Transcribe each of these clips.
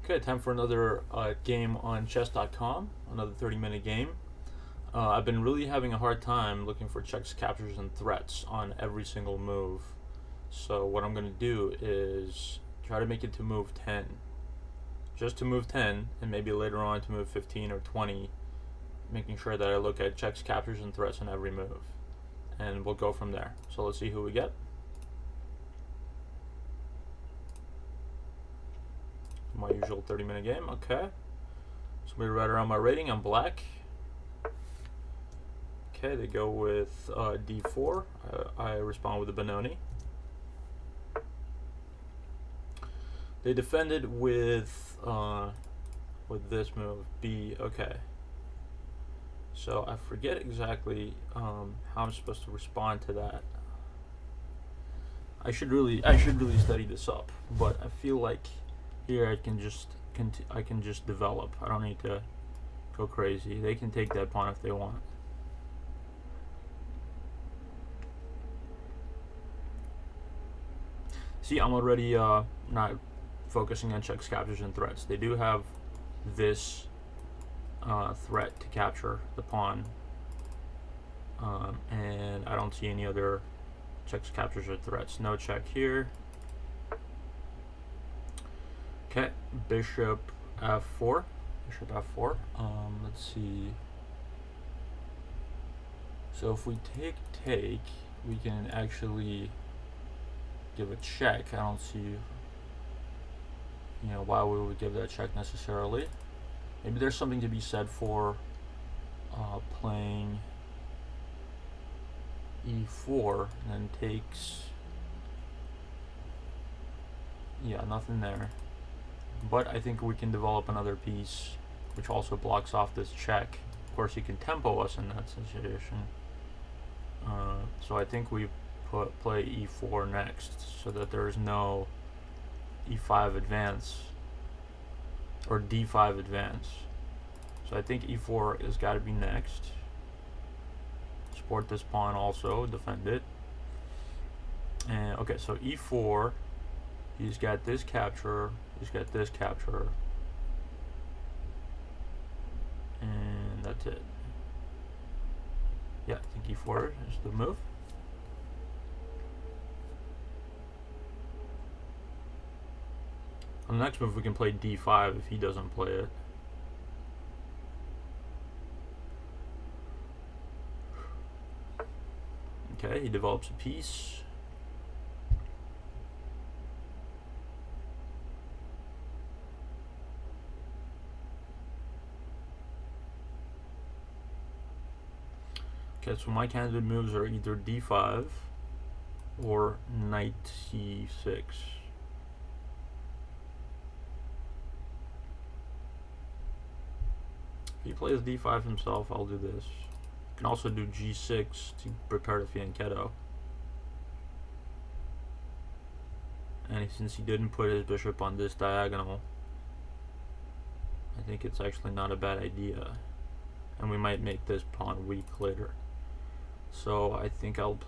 Okay, time for another game on chess.com, another 30-minute game. I've been really having a hard time looking for checks, captures, and threats on every single move. So what I'm going to do is try to make it to move 10. Just to move 10, and maybe later on to move 15 or 20, making sure that I look at checks, captures, and threats on every move. And we'll go from there. So let's see who we get. My usual 30-minute game. Okay. So we're right around my rating. I'm black. Okay, they go with d4. I respond with a Benoni. They defended with this move, b. Okay. So I forget exactly how I'm supposed to respond to that. I should really study this up, but I feel like here I can just develop. I don't need to go crazy. They can take that pawn if they want. See, I'm already not focusing on checks, captures, and threats. They do have this threat to capture the pawn, and I don't see any other checks, captures, or threats. No check here. Okay, bishop f4. Bishop f4. Let's see. So if we take, we can actually give a check. I don't see, why we would give that check necessarily. Maybe there's something to be said for playing e4 and then takes. Yeah, nothing there. But I think we can develop another piece which also blocks off this check. Of course, he can tempo us in that situation. So I think we play e4 next, so that there is no e5 advance or d5 advance. So I think e4 has got to be next. Support this pawn also, defend it. And okay, so e4. He's got this capture. He's got this capture. And that's it. Yeah, I think e4 is the move. On the next move, we can play d5 if he doesn't play it. Okay, he develops a piece. Okay, so my candidate moves are either d5 or knight c6. If he plays d5 himself, I'll do this. You can also do g6 to prepare the fianchetto. And since he didn't put his bishop on this diagonal, I think it's actually not a bad idea. And we might make this pawn weak later. So I think I'll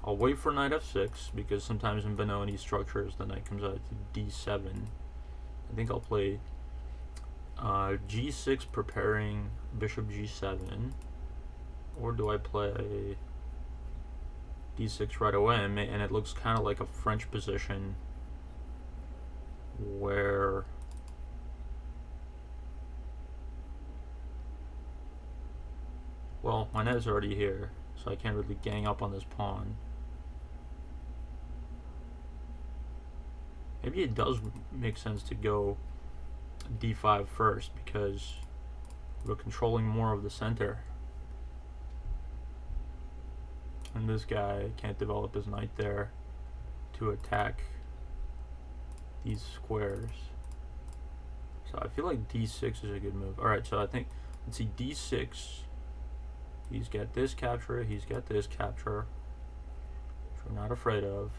wait for knight f6, because sometimes in Benoni structures the knight comes out to d7. I think I'll play g6 preparing bishop g7, or do I play d6 right away? And it looks kind of like a French position where well, my knight is already here, so I can't really gang up on this pawn. Maybe it does make sense to go d5 first, because we're controlling more of the center. And this guy can't develop his knight there to attack these squares. So I feel like d6 is a good move. Alright, so I think, let's see, d6. He's got this capture, he's got this capture, which we're not afraid of.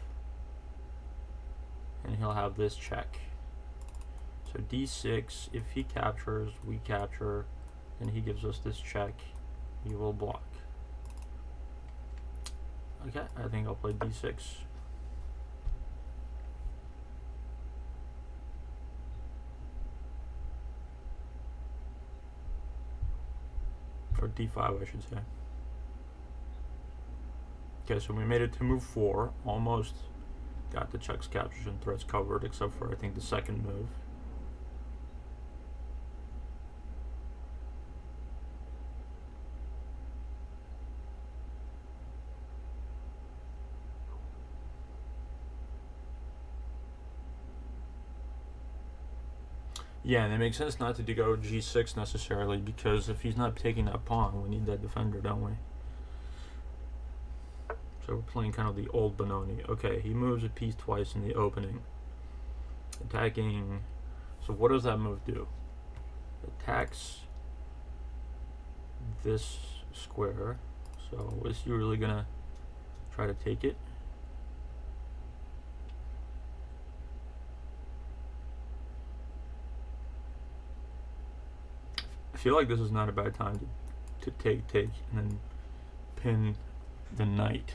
And he'll have this check. So d6, if he captures, we capture, then he gives us this check, he will block. Okay, I think I'll play d6. or d5 I should say. Okay, so we made it to move 4, almost got the checks, captures, and threats covered, except for I think the second move. Yeah, and it makes sense not to go g6 necessarily, because if he's not taking that pawn, we need that defender, don't we? So we're playing kind of the old Benoni. Okay, he moves a piece twice in the opening. Attacking. So what does that move do? Attacks this square. So is he really gonna try to take it? I feel like this is not a bad time to take, and then pin the knight.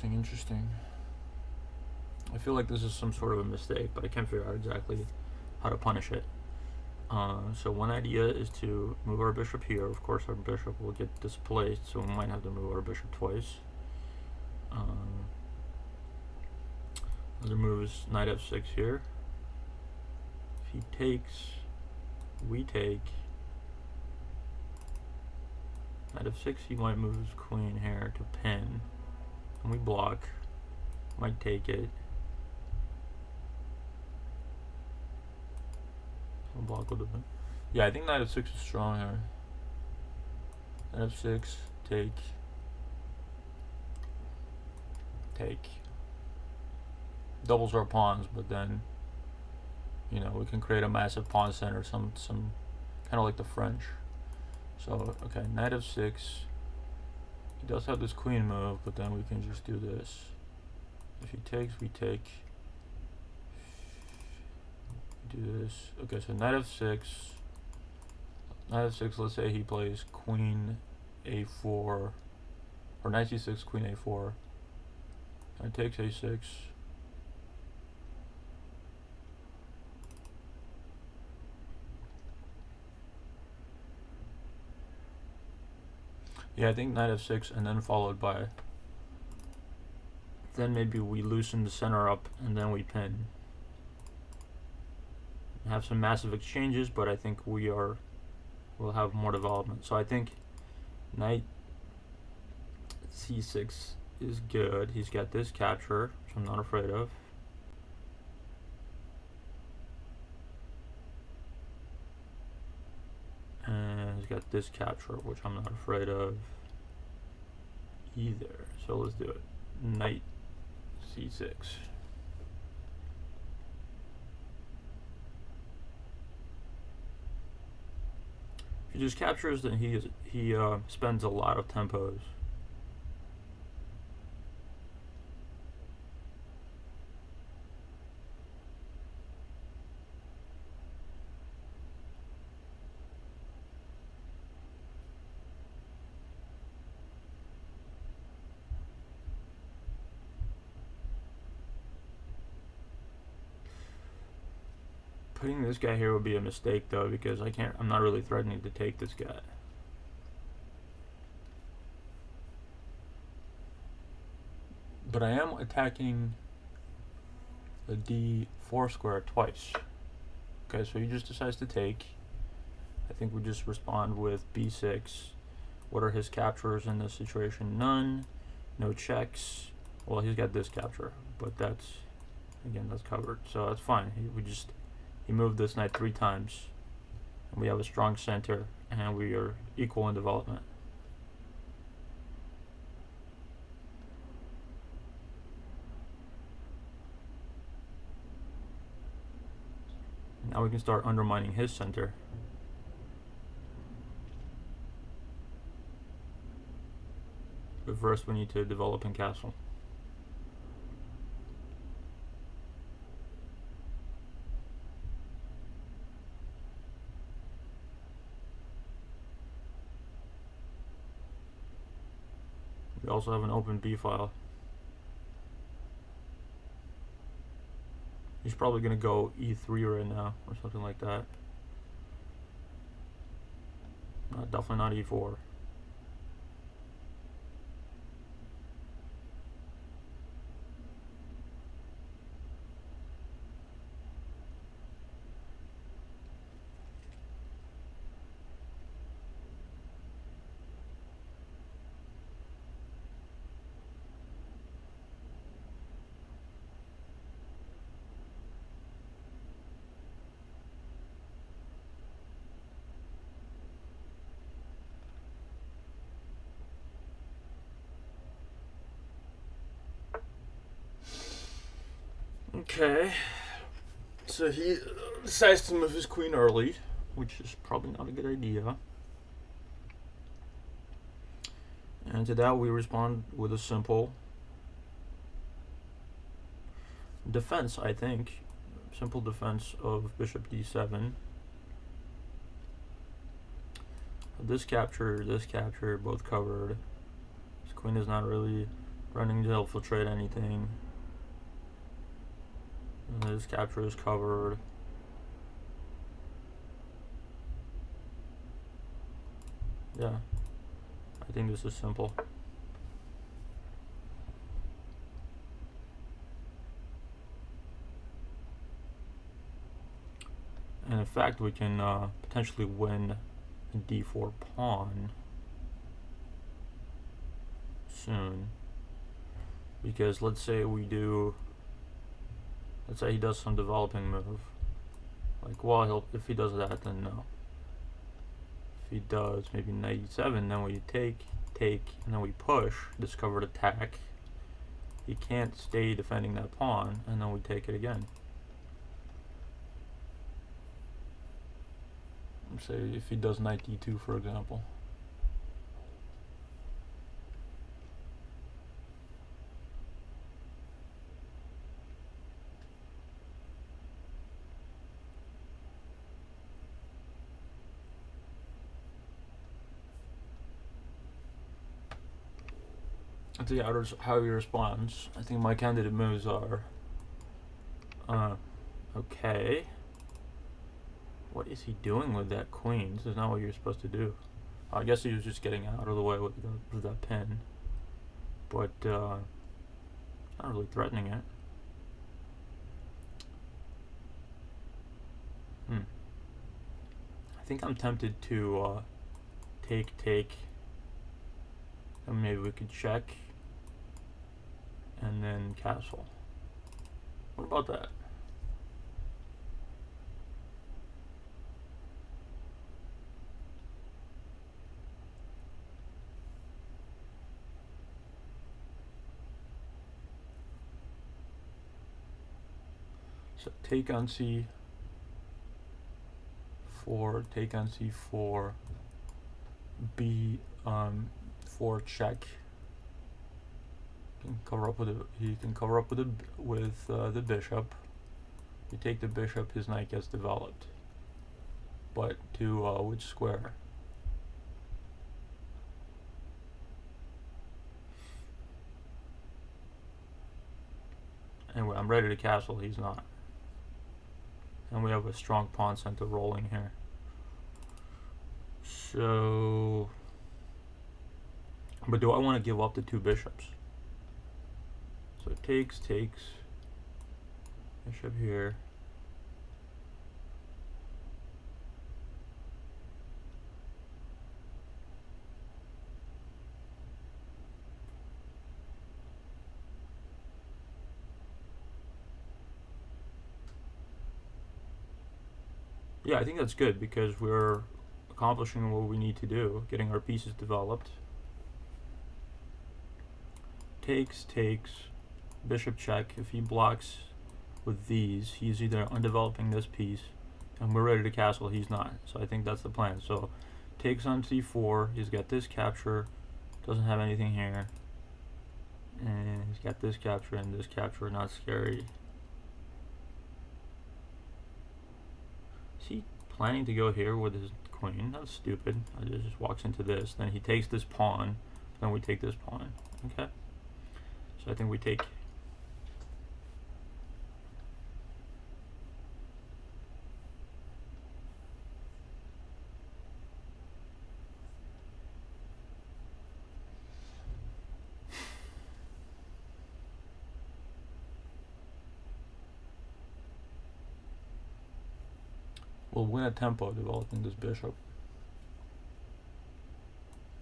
Interesting. I feel like this is some sort of a mistake, but I can't figure out exactly how to punish it. So one idea is to move our bishop here. Of course, our bishop will get displaced, so we might have to move our bishop twice. Other move is knight f6 here. If he takes, we take. Knight f6, he might move his queen here to pin. And we block. Might take it. We'll block with it. Yeah, I think knight f6 is strong here. Knight f6, take. Doubles our pawns, but then, you know, we can create a massive pawn center, some kind of like the French. So, okay, knight f6. He does have this queen move, but then we can just do this. If he takes, we take. Do this. Okay, so knight f6. Knight f6, let's say he plays queen a4. Or knight c6, queen a4. Knight takes a6. Yeah, I think knight f6 and then followed by. Then maybe we loosen the center up and then we pin. Have some massive exchanges, but I think we'll have more development. So I think knight c6 is good. He's got this capture, which I'm not afraid of. And he's got this capture, which I'm not afraid of either. So let's do it. Knight c6. If he just captures, then he spends a lot of tempos. Putting this guy here would be a mistake though, because I'm not really threatening to take this guy. But I am attacking the d4 square twice. Okay, so he just decides to take. I think we just respond with b6. What are his captures in this situation? None. No checks. Well, he's got this capture, but that's covered, so that's fine. He moved this knight 3 times, and we have a strong center, and we are equal in development. Now we can start undermining his center. But first we need to develop in castle. also have an open B file. He's probably gonna go E3 right now or something like that. Definitely not E4. Okay, so he decides to move his queen early, which is probably not a good idea. And to that we respond with a simple defense, I think. Simple defense of bishop d7. This capture, both covered. His queen is not really running to infiltrate anything. And this capture is covered. Yeah, I think this is simple. And in fact, we can potentially win a d4 pawn soon. Because let's say he does some developing move. Like, well, if he does that, then no. If he does maybe knight e7, then we take, and then we push, discovered attack. He can't stay defending that pawn, and then we take it again. Say if he does knight d2, for example. I think how he responds. I think my candidate moves are okay. What is he doing with that queen? This is not what you're supposed to do. I guess he was just getting out of the way with that pin. But not really threatening it. I think I'm tempted to take, and maybe we could check, and then castle. What about that? So take on c4, take on c4, b4 check. He can cover up with the bishop. You take the bishop, his knight gets developed. But to which square? Anyway, I'm ready to castle, he's not. And we have a strong pawn center rolling here. So, but do I want to give up the two bishops? So it takes, bishop here. Yeah, I think that's good because we're accomplishing what we need to do, getting our pieces developed. Takes, bishop check. If he blocks with these, he's either undeveloping this piece, and we're ready to castle, he's not. So I think that's the plan. So takes on c4, he's got this capture, doesn't have anything here, and he's got this capture and this capture, not scary. Is he planning to go here with his queen? That's stupid. He just walks into this, then he takes this pawn, Then we take this pawn. Okay. So I think we take. We'll win a tempo developing this bishop.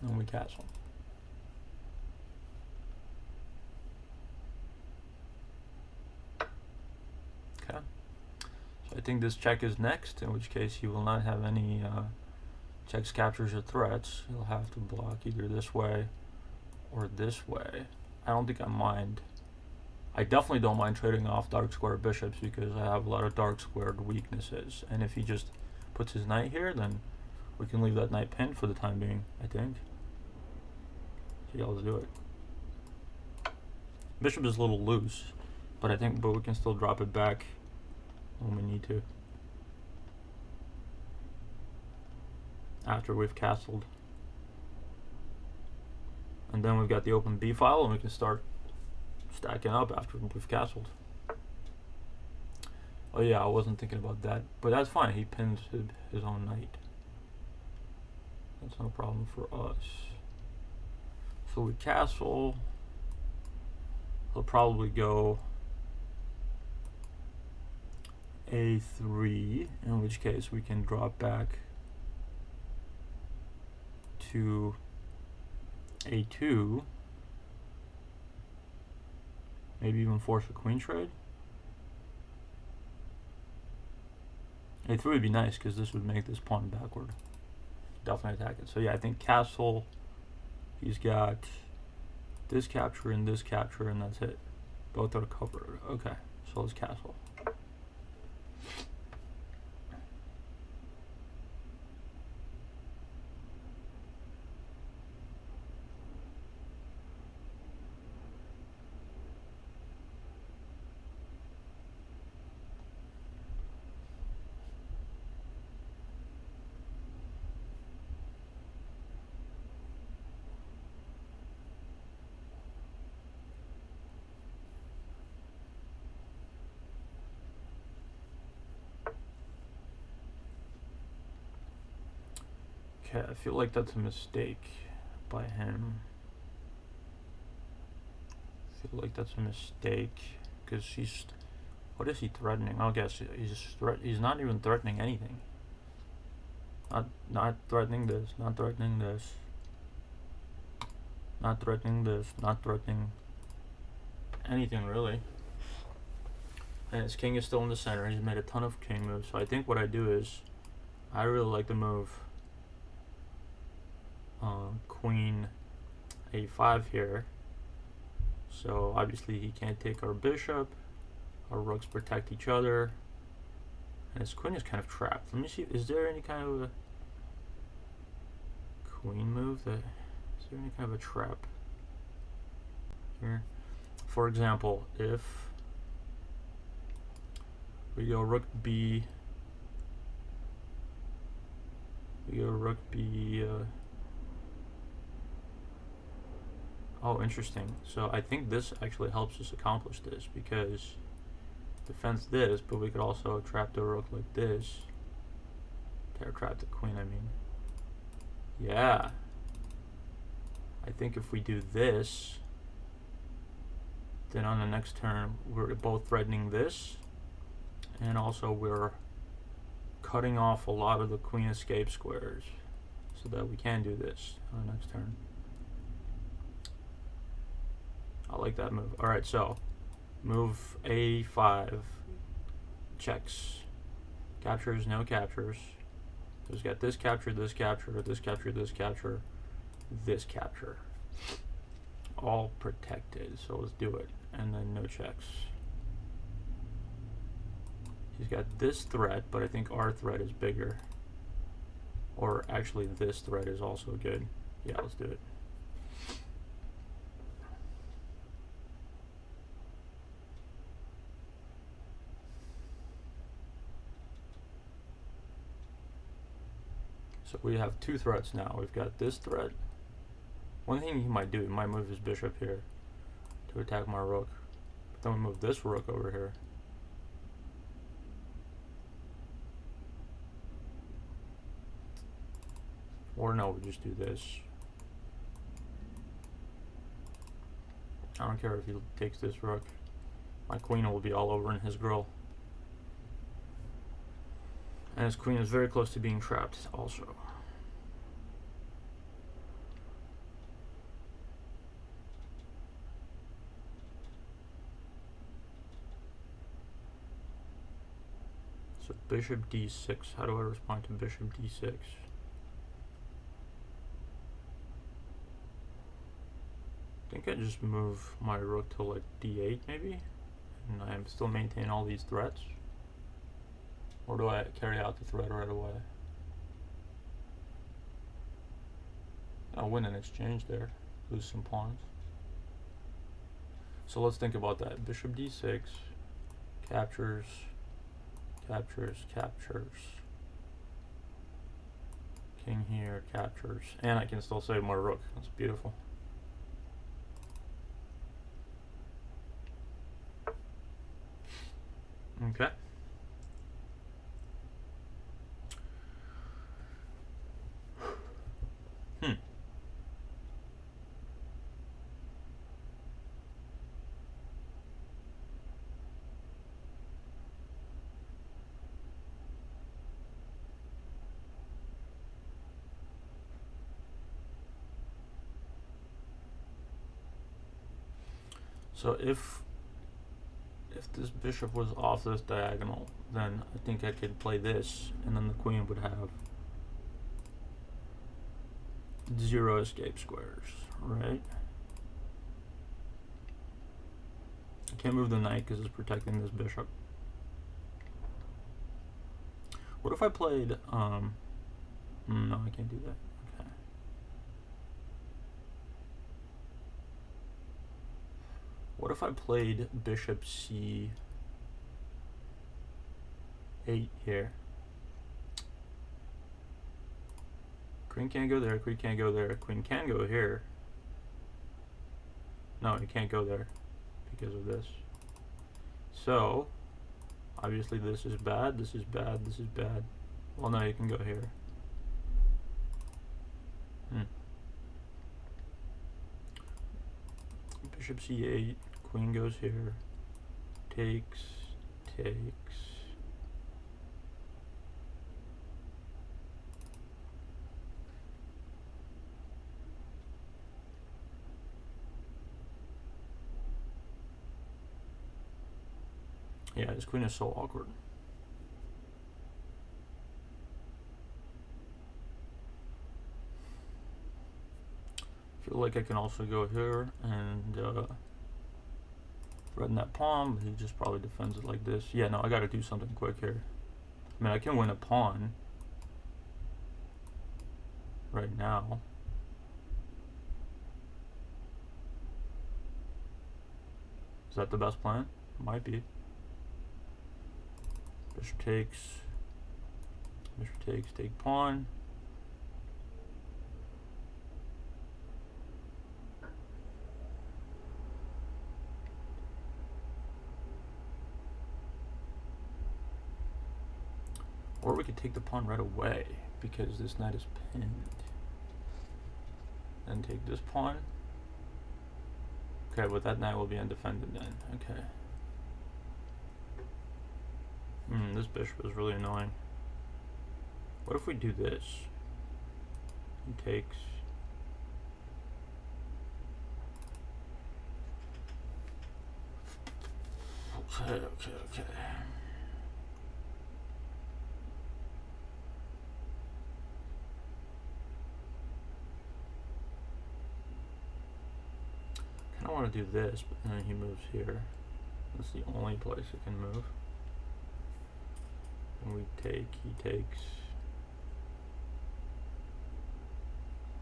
And we castle. Okay. So I think this check is next, in which case he will not have any checks, captures, or threats. He'll have to block either this way or this way. I don't think I mind. I definitely don't mind trading off dark squared bishops because I have a lot of dark squared weaknesses. And if he just puts his knight here, then we can leave that knight pinned for the time being, I think. So yeah, let's do it. Bishop is a little loose, but we can still drop it back when we need to. After we've castled. And then we've got the open B file and we can start stacking up after we've castled. Oh yeah, I wasn't thinking about that, but that's fine. He pins his own knight. That's no problem for us. So we castle. He'll probably go A3, in which case we can drop back to A2. Maybe even force a queen trade. A3 would be nice because this would make this pawn backward. Definitely attack it. So yeah, I think castle. He's got this capture, and that's it. Both are covered. Okay, so let's castle. Okay, I feel like that's a mistake by him. I feel like that's a mistake because what is he threatening? I'll guess he's not even threatening anything. Not threatening this, not threatening this, not threatening this, not threatening anything really. And his king is still in the center. He's made a ton of king moves. So I think what I do is I really like the move queen a5 here. So obviously he can't take our bishop. Our rooks protect each other. And his queen is kind of trapped. Let me see, is there any kind of a queen move is there any kind of a trap here? For example, if we go rook B, oh, interesting. So I think this actually helps us accomplish this because defends this, but we could also trap the rook like this. Trap the queen, I mean. Yeah. I think if we do this, then on the next turn we're both threatening this, and also we're cutting off a lot of the queen escape squares so that we can do this on the next turn. I like that move. Alright, so move a5 checks. Captures, no captures. So it's got this capture, this capture, this capture, this capture, this capture. All protected. So let's do it. And then no checks. He's got this threat, but I think our threat is bigger. Or actually this threat is also good. Yeah, let's do it. So we have two threats now. We've got this threat, One thing he might do, he might move his bishop here to attack my rook. But then we move this rook over here. Or no, we just do this. I don't care if he takes this rook. My queen will be all over in his grill. And his queen is very close to being trapped also. So bishop d6. How do I respond to bishop d6? I think I just move my rook to like d8 maybe, and I am still maintain all these threats. Or do I carry out the threat right away? I'll win an exchange there, lose some pawns. So let's think about that. Bishop d6, captures, captures, captures. King here, captures. And I can still save my rook. That's beautiful. Okay. So if this bishop was off this diagonal, then I think I could play this, and then the queen would have 0 escape squares, right? I can't move the knight because it's protecting this bishop. What if I played, no, I can't do that. Okay. What if I played bishop c8 here? Queen can't go there, queen can't go there, queen can go here. No, it can't go there because of this. So, obviously this is bad, this is bad, this is bad. Well, no, you can go here. Bishop c8, queen goes here, takes, takes. Yeah, this queen is so awkward. I feel like I can also go here and threaten that pawn, but he just probably defends it like this. Yeah, no, I gotta do something quick here. I mean, I can win a pawn right now. Is that the best plan? Might be. Bishop takes, take pawn. Or we could take the pawn right away because this knight is pinned. Then take this pawn. Okay, but that knight will be undefended then. Okay. This bishop is really annoying. What if we do this? He takes. Okay. I want to do this, but then he moves here. That's the only place it can move. And we take, he takes.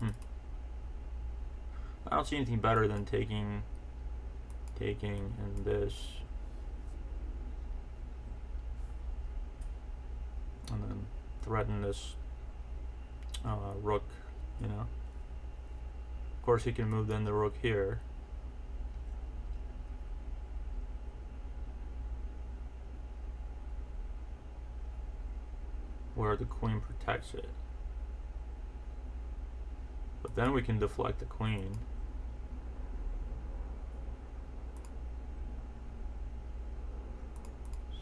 I don't see anything better than taking, and this. And then threaten this rook, you know. course, he can move then the rook here. Where the queen protects it. But then we can deflect the queen.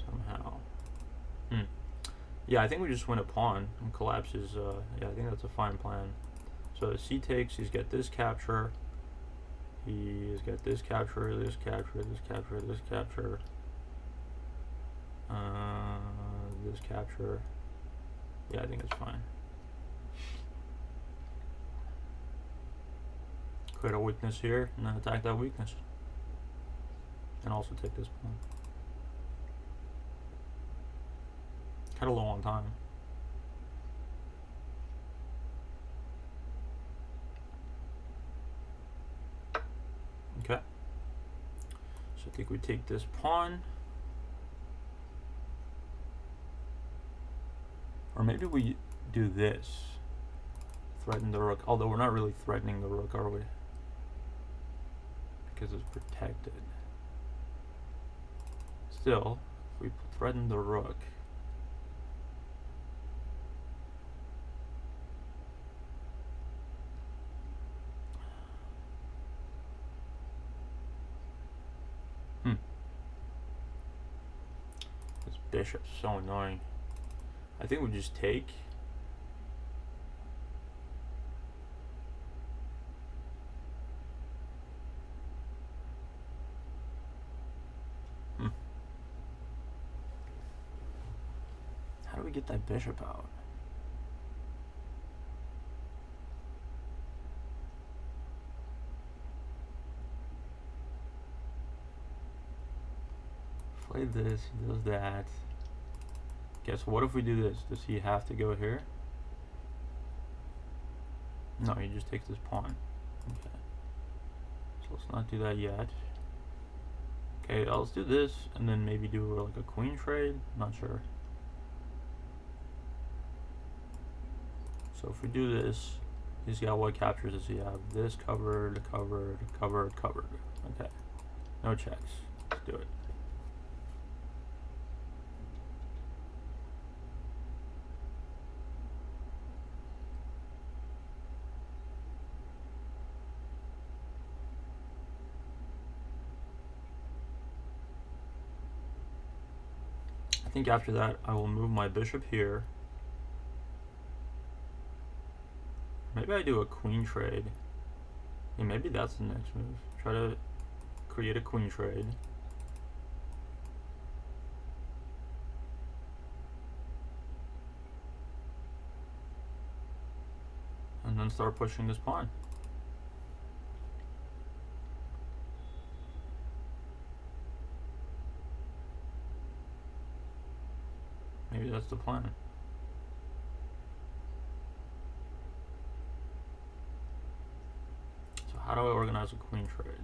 Somehow. Yeah, I think we just win a pawn and collapses. Yeah, I think that's a fine plan. So as he takes, he's got this capture. He's got this capture, this capture, this capture, this capture. This capture. Yeah, I think it's fine. Create a weakness here, and then attack that weakness. And also take this pawn. Kind of low on time. Okay. So I think we take this pawn. Or maybe we do this. Threaten the rook. Although we're not really threatening the rook, are we? Because it's protected. Still, if we threaten the rook, this bishop's so annoying. I think we just take. How do we get that bishop out? Play this, he does that. Guess what if we do this? Does he have to go here? No, he just takes this pawn. Okay. So let's not do that yet. Okay, let's do this and then maybe do like a queen trade. Not sure. So if we do this, he's got what captures does he have? This covered, covered, covered, covered. Okay. No checks. Let's do it. I think after that I will move my bishop here. Maybe I do a queen trade. Yeah, maybe that's the next move. Try to create a queen trade. And then start pushing this pawn. Maybe that's the plan. So how do I organize a queen trade?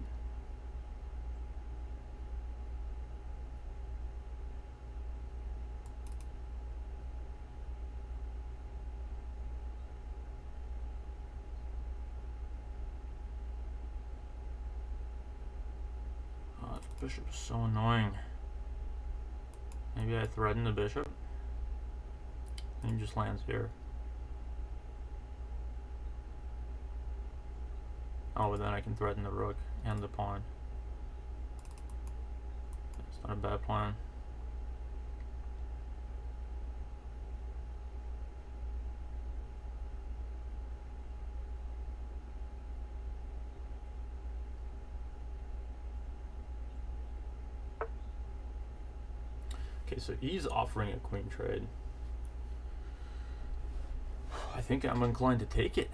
Oh, this bishop is so annoying. Maybe I threaten the bishop. And he just lands here. Oh, but then I can threaten the rook and the pawn. It's not a bad plan. Okay, so he's offering a queen trade. I think I'm inclined to take it.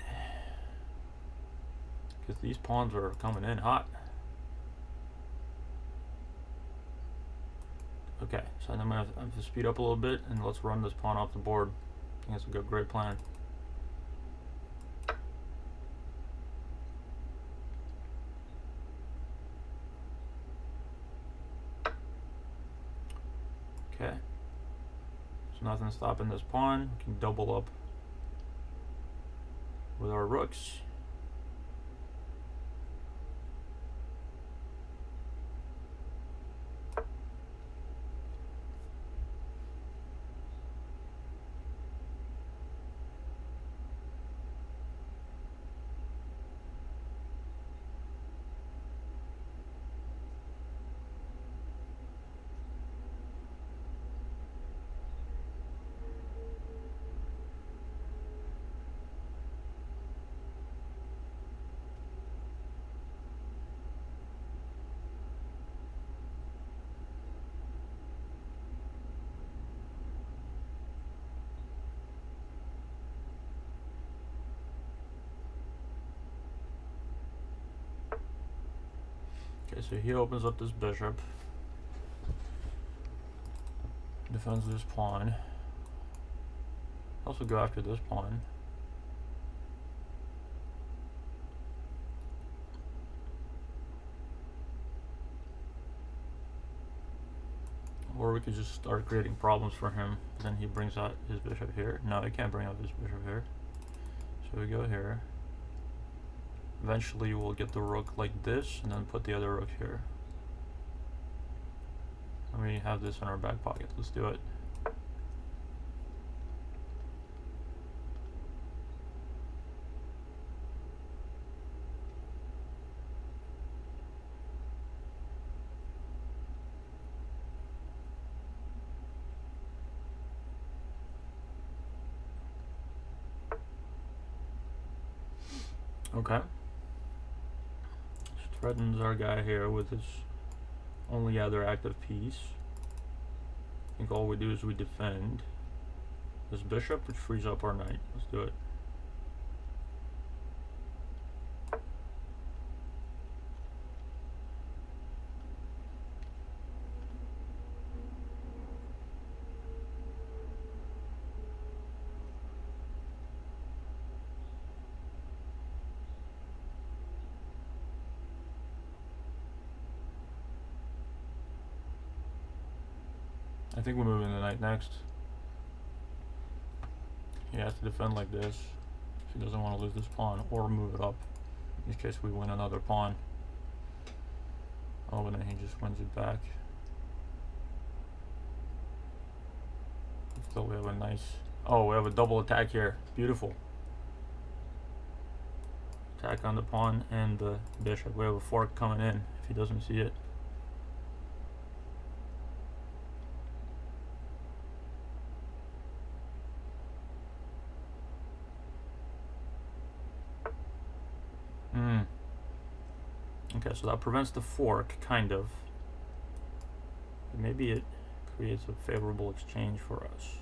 Because these pawns are coming in hot. Okay, so I'm going to have to speed up a little bit and let's run this pawn off the board. I think that's a great plan. Okay. So nothing stopping this pawn. We can double up with our rooks. Okay, so he opens up this bishop, defends this pawn. Also go after this pawn. Or we could just start creating problems for him. Then he brings out his bishop here. No, he can't bring out his bishop here. So we go here. Eventually we'll get the rook like this, and then put the other rook here. And we have this in our back pocket. Let's do it. Okay. This threatens our guy here with his only other active piece. I think all we do is we defend this bishop, which frees up our knight. Let's do it. I think we're moving the knight next. He has to defend like this if he doesn't want to lose this pawn, or move it up. In this case we win another pawn. Oh, and then he just wins it back. Still we have a nice... Oh, we have a double attack here. Beautiful. Attack on the pawn and the bishop. We have a fork coming in if he doesn't see it. Okay, so that prevents the fork, kind of. But maybe it creates a favorable exchange for us.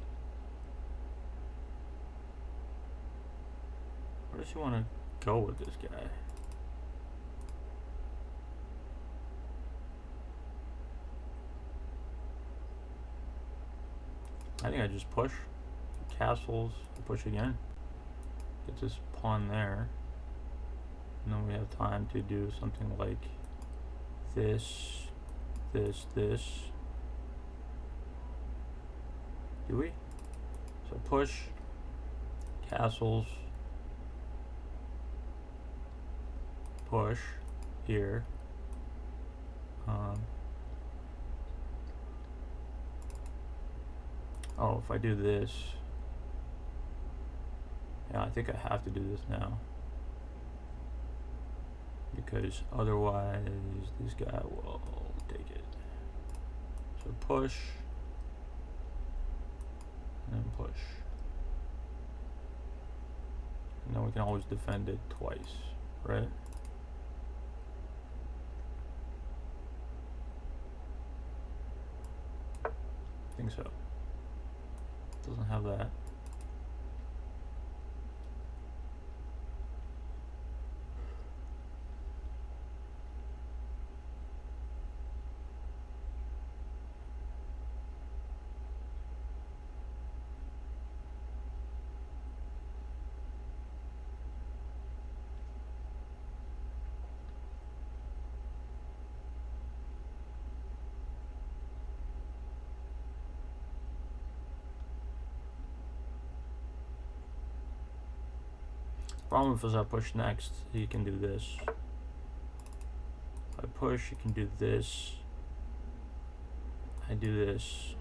Where does he want to go with this guy? I think I just push. Castles, push again. Get this pawn there. And then we have time to do something like this, this. Do we? So push, castles, push here. Oh, if I do this, yeah, I think I have to do this now. Because otherwise this guy will take it. So push, and then push. And then we can always defend it twice, right? I think so. Doesn't have that. Problem is, I push next, he can do this. If I push, he can do this. I do this.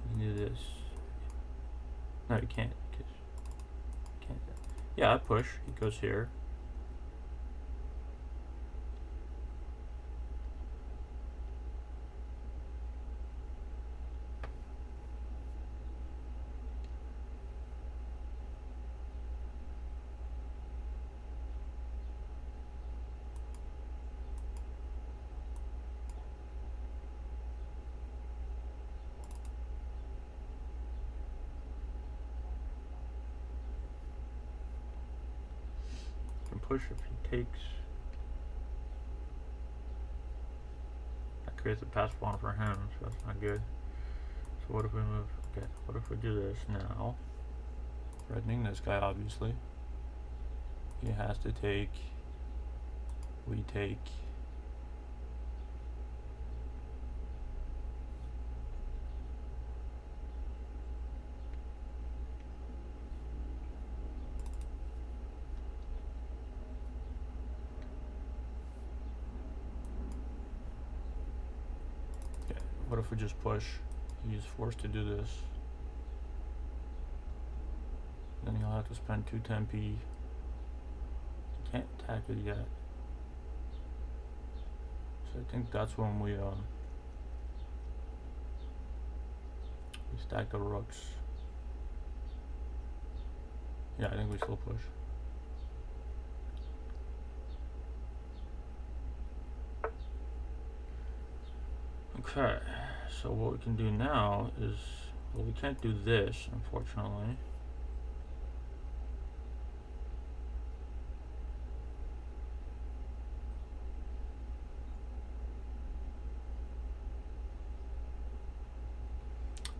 You can do this. No, you can't. Can't. Yeah, I push. He goes here. Push if he takes. creates a pass pawn for him, so that's not good. So what if we move? Okay, what if we do this now? Threatening this guy, obviously. He has to take. We take. Okay, what if we just push? He's forced to do this. Then he'll have to spend 2 tempi. He can't attack it yet. So I think that's when we stack the rooks. Yeah, I think we still push. Okay, so what we can do now is, well, we can't do this, unfortunately.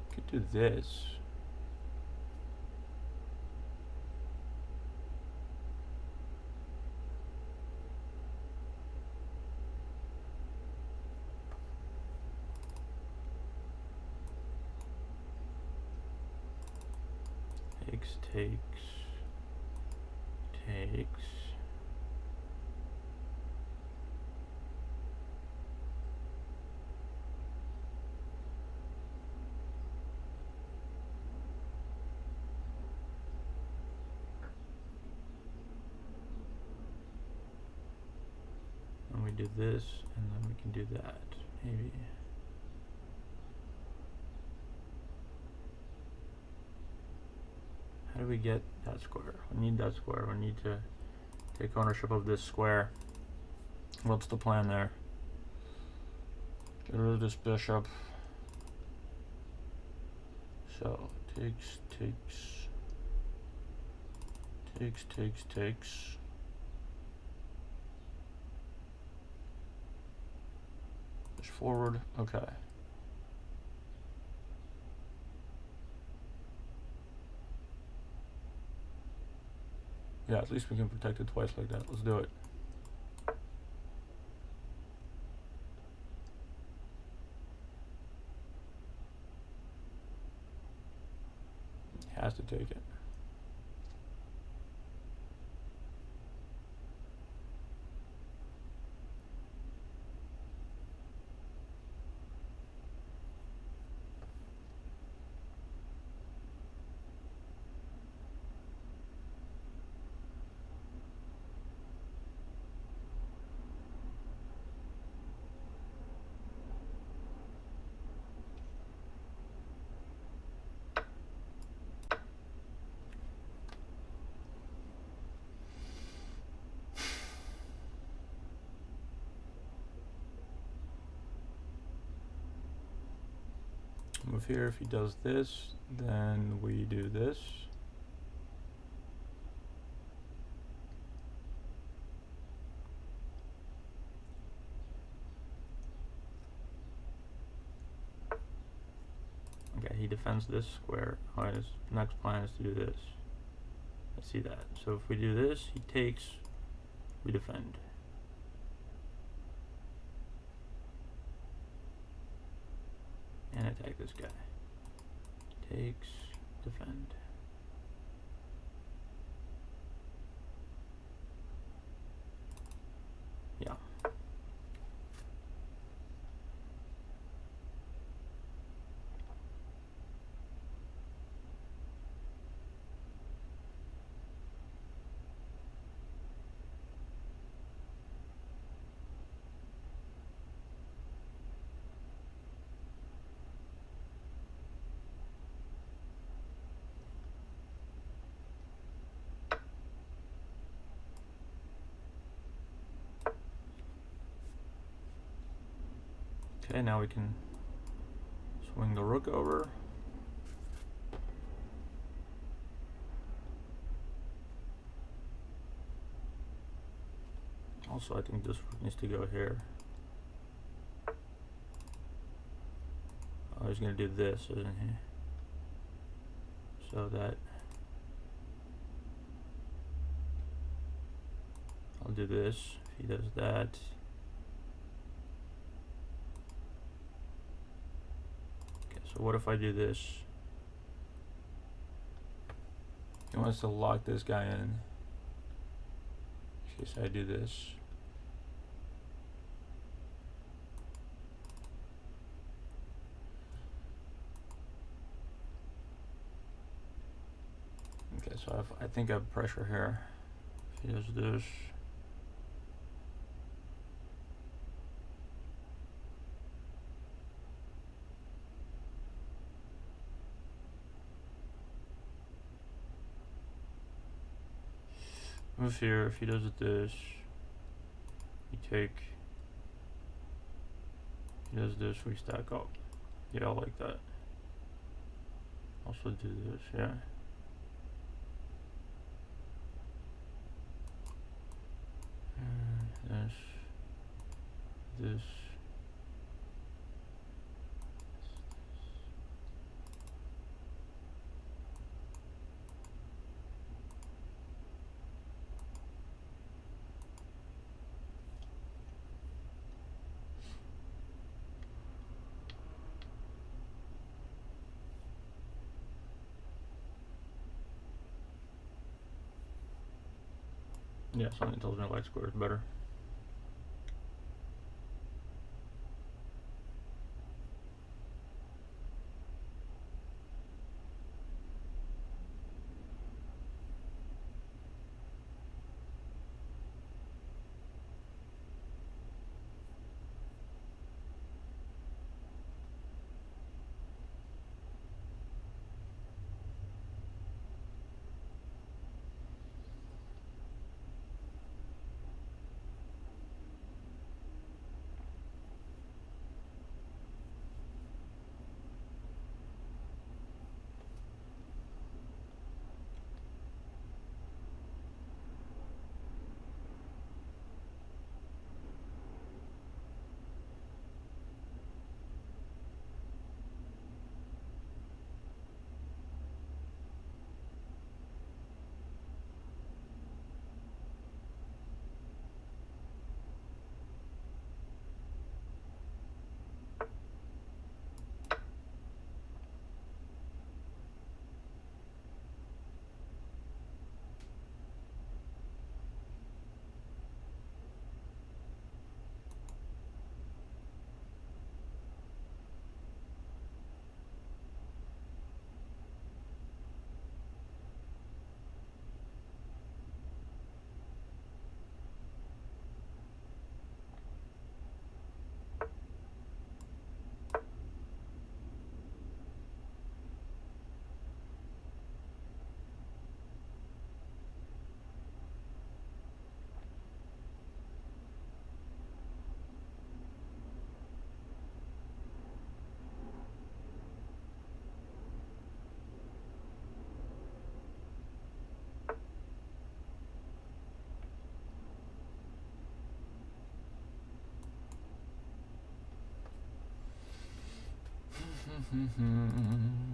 We could do this. Takes. And we do this, and then we can do that, maybe. How do we get that square? We need that square. We need to take ownership of this square. What's the plan there? Get rid of this bishop. So, takes. Push forward. Okay. Yeah, at least we can protect it twice like that. Let's do it. He has to take it. Move here. If he does this, then we do this. Okay, he defends this square. Oh, his next plan is to do this. I see that. So if we do this, he takes, we defend. And attack this guy. Takes, defend. Yeah. Okay, now we can swing the rook over. Also, I think this rook needs to go here. Oh, he's gonna do this, isn't he? So that I'll do this. If he does that, okay. So what if I do this? He wants to lock this guy in. In case I do this. Okay, so I think I have pressure here. If he does this. Move here. If he does it this, we take. He does this, we stack up. Yeah, I like that. Also do this, yeah. This. Yeah, something tells me light square is better.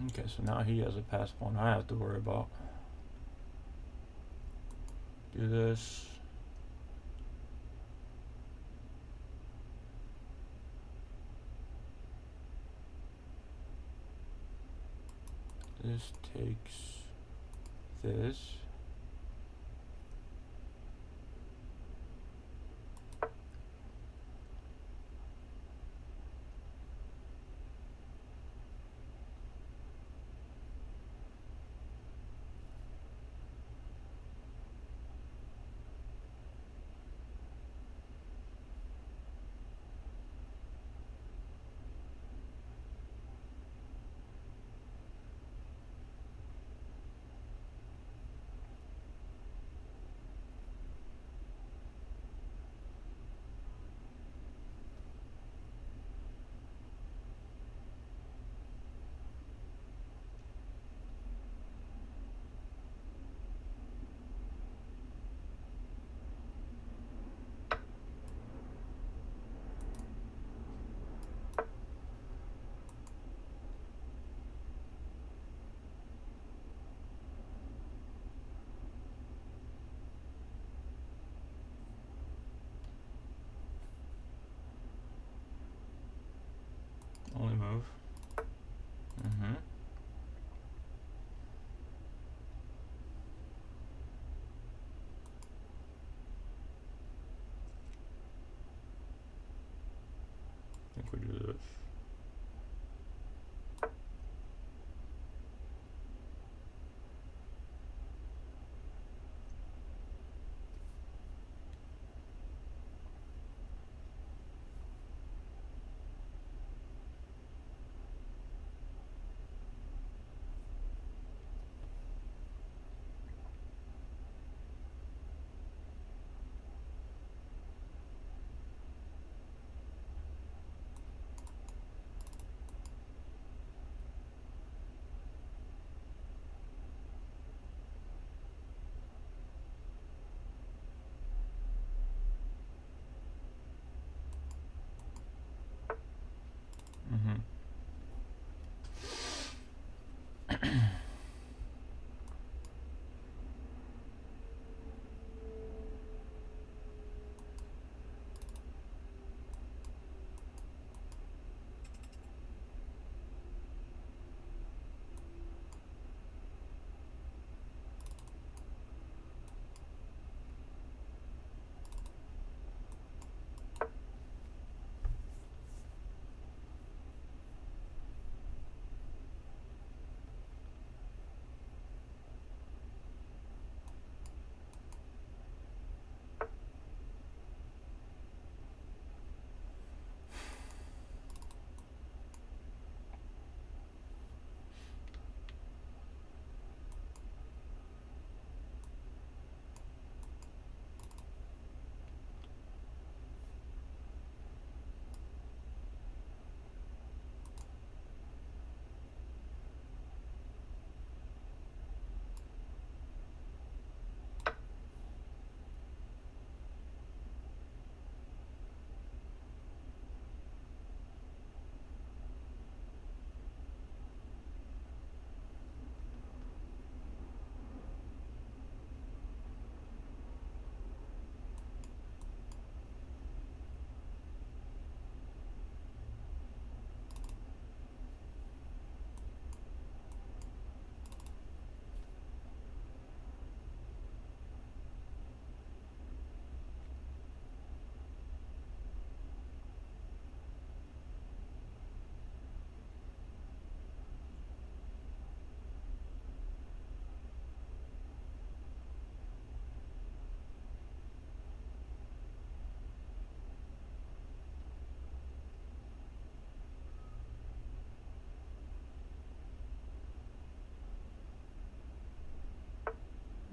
Okay, so now he has a pass pawn I have to worry about. Do this. This takes this.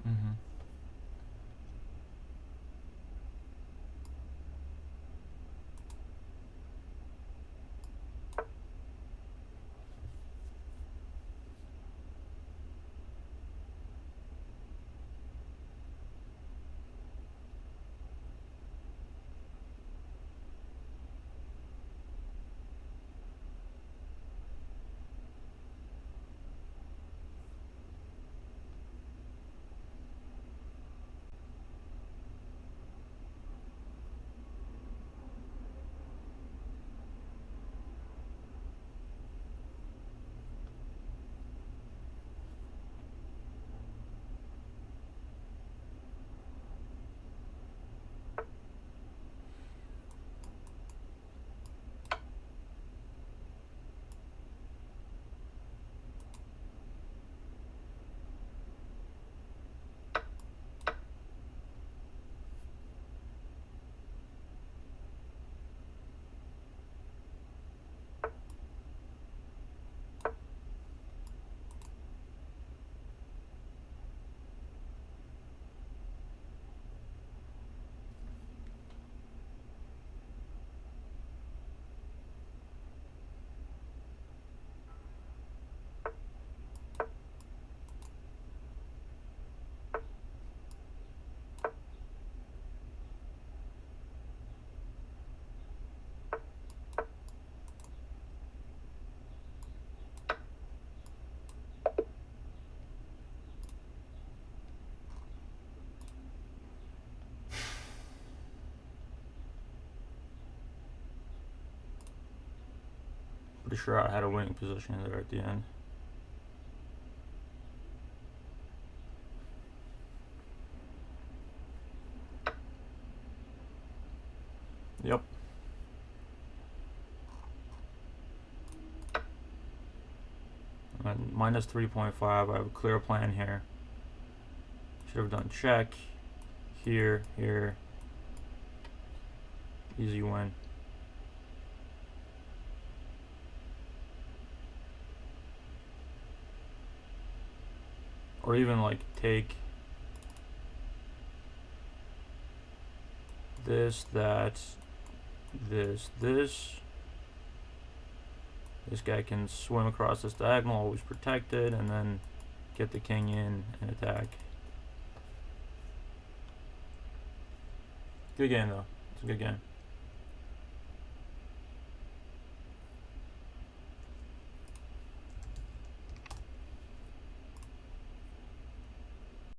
Mm-hmm. Pretty sure I had a winning position there at the end. Yep. And minus 3.5. I have a clear plan here. Should have done check. Here, here. Easy win. Or even like take this, that, this. This guy can swim across this diagonal, always protected, and then get the king in and attack. Good game though. It's a good game.